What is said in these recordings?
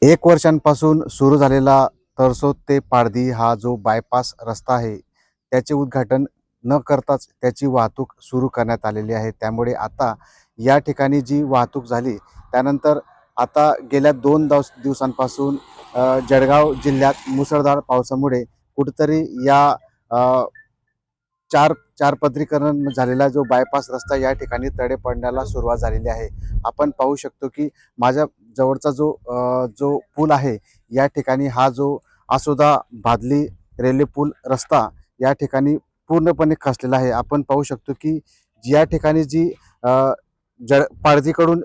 एक वर्षांपासून सुरू झालेला तरसोद ते पारधी हा जो बायपास रस्ता आहे, त्याचे उद्घाटन न करताच त्याची वाहतूक सुरू करण्यात आलेली आहे. त्यामुळे आता या ठिकाणी जी वाहतूक झाली, त्यानंतर आता गेल्या 2 दिवसांपासून जळगाव जिल्ह्यात मुसळधार पावसामुळे कुठेतरी या चार पदरीकरण झालेला जो बायपास रस्ता या ठिकाणी तडे पडण्याला सुरुवात झालेली आहे. आपण पाहू शकतो की माझ्या जवळचा जो पूल आहे, या ठिकाणी हा जो आसोदा भादली रेल्वे पूल रस्ता या ठिकाणी पूर्णपणे खचलेला आहे. आपण पाहू शकतो की या ठिकाणी जी पारधीकडून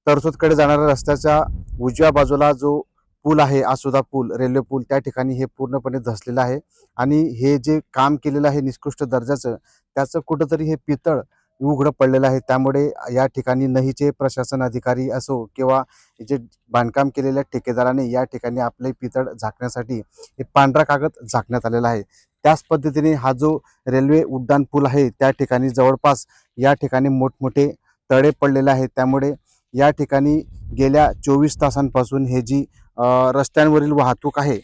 तरसोदकडे जाणाऱ्या रस्त्याच्या उजव्या बाजूला जो पूल आहे, आसोदा पूल रेल्वे पूल, त्या ठिकाणी हे पूर्णपणे धसलेलं आहे. आणि हे जे काम केलेलं आहे निकृष्ट दर्जाचं, त्याचं कुठंतरी हे पितळ उघडं पडलेलं आहे. त्यामुळे या ठिकाणी नहीचे प्रशासन अधिकारी असो किंवा जे बांधकाम केलेल्या ठेकेदाराने या ठिकाणी आपले पितळ झाकण्यासाठी हे पांढरा कागद झाकण्यात आलेला आहे. त्याच पद्धतीने हा जो रेल्वे उड्डाण पूल आहे, त्या ठिकाणी जवळपास या ठिकाणी मोठमोठे तडे पडलेले आहेत. त्यामुळे या ठिकाणी गेल्या 24 तासांपासून हे जी रस्त्यांवरील वाहतूक आहे,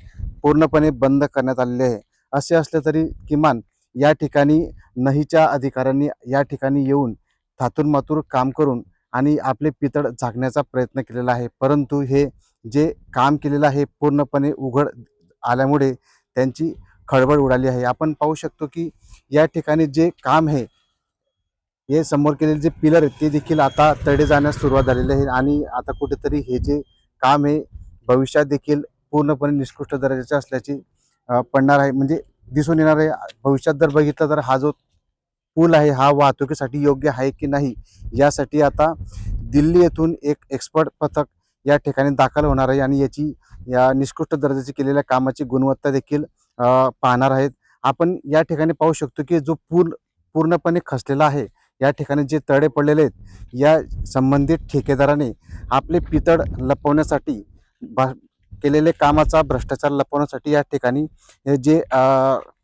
पूर्णपणे बंद करण्यात आलेली आहे. असे असले तरी किमान या ठिकाणी नहीच्या अधिकाऱ्यांनी या ठिकाणी येऊन थातूरमातूर काम करून आणि आपले पितळ झाकण्याचा प्रयत्न केलेला आहे. परंतु हे जे काम केलेलं आहे पूर्णपणे उघड आल्यामुळे त्यांची खळबळ उडाली आहे. आपण पाहू शकतो की या ठिकाणी जे काम आहे, हे समोर केलेले जे पिलर आहेत ते देखील आता तडे जाण्यास सुरुवात झालेली आहे. आणि आता कुठेतरी हे जे काम आहे भविष्यात देखील पूर्णपणे निकृष्ट दर्जाचे असल्याची पडणार आहे, म्हणजे दिसून येणार आहे. भविष्यात जर बघितलं तर हा जो पूल आहे हा वाहतुकीसाठी योग्य आहे की नाही, यासाठी आता दिल्ली येथून एक एक्सपर्ट पथक या ठिकाणी दाखल होणार आहे आणि या निकृष्ट दर्जाची केलेल्या कामाची गुणवत्ता देखील पाहणार आहेत. आपण या ठिकाणी पाहू शकतो की जो पूल पूर्णपणे खचलेला आहे, या ठिकाणी जे तडे पडलेले आहेत, या संबंधित ठेकेदाराने आपले पितळ लपवण्यासाठी केलेले कामाचा भ्रष्टाचार लपवण्यासाठी या ठिकाणी हे जे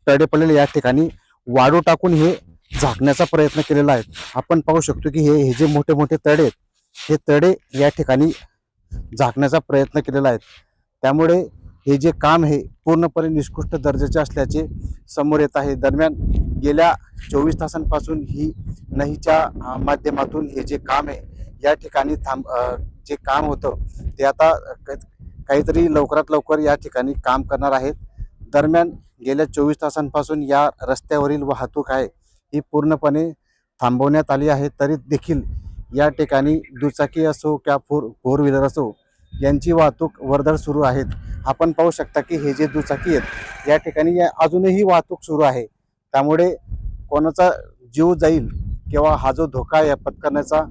तडे पडलेले या ठिकाणी वाळू टाकून हे झाकण्याचा प्रयत्न केलेला आहे. आपण पाहू शकतो की हे जे मोठे मोठे तडे आहेत, हे तडे या ठिकाणी झाकण्याचा प्रयत्न केलेला आहे. त्यामुळे हे जे काम आहे पूर्णपणे निकृष्ट दर्जाचे असल्याचे समोर येत आहे. दरम्यान गेल्या 24 तासांपासून ही नहीच्या माध्यमातून हे जे काम आहे या ठिकाणी जे काम होतं ते आता काहीतरी लवकरात लवकर या ठिकाणी काम करणार आहेत. दरम्यान गेल्या 24 तासांपासून या रस्त्यावरील वाहतूक आहे ही पूर्णपणे थांबवण्यात आली आहे. तरी देखील या ठिकाणी दुचाकी असो किंवा फोर व्हीलर असो, यांची वाहतूक वर्दळ सुरू आहेत. आपण पाहू शकता की हे जे दुचाकी आहेत या ठिकाणी अजूनही वाहतूक सुरू आहे. त्यामुळे कोणाचा जीव जाईल किंवा हा जो धोका आहे पत्करण्याचा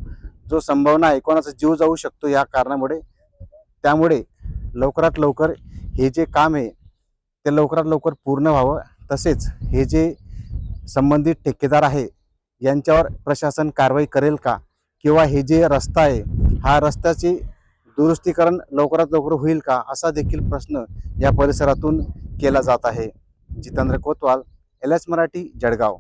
जो संभावना आहे, कोणाचा जीव जाऊ शकतो या कारणामुळे. त्यामुळे लवकरात लवकर हे जे काम आहे ते लवकरात लवकर पूर्ण व्हावं. तसेच हे जे संबंधित ठेकेदार आहे यांच्यावर प्रशासन कारवाई करेल का, किंवा हे जे रस्ता आहे हा रस्त्याची दुरुस्तीकरण लवकरात लवकर होईल का, असा देखील प्रश्न या परिसरातून केला जात आहे. जितेंद्र कोतवाल, LS मराठी, जळगाव.